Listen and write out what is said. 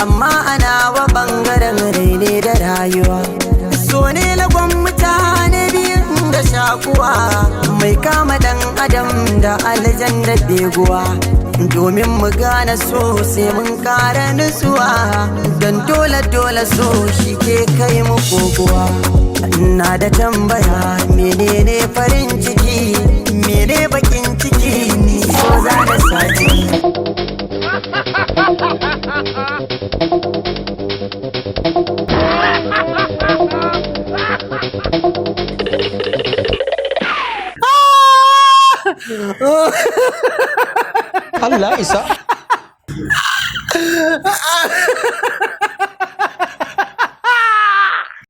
amma ana wa bangaren raine da rayuwa. So ne lagon mutane biyun da shakuwa, mai kama dan adam da aljan da beguwa. Domin mu gane so sai mun kara nutsuwa, don dole so shi ke kai mu kokowa. Ina da tambaya, menene farin ciki, mene bakin ciki, ni so za na sati. Allah isa.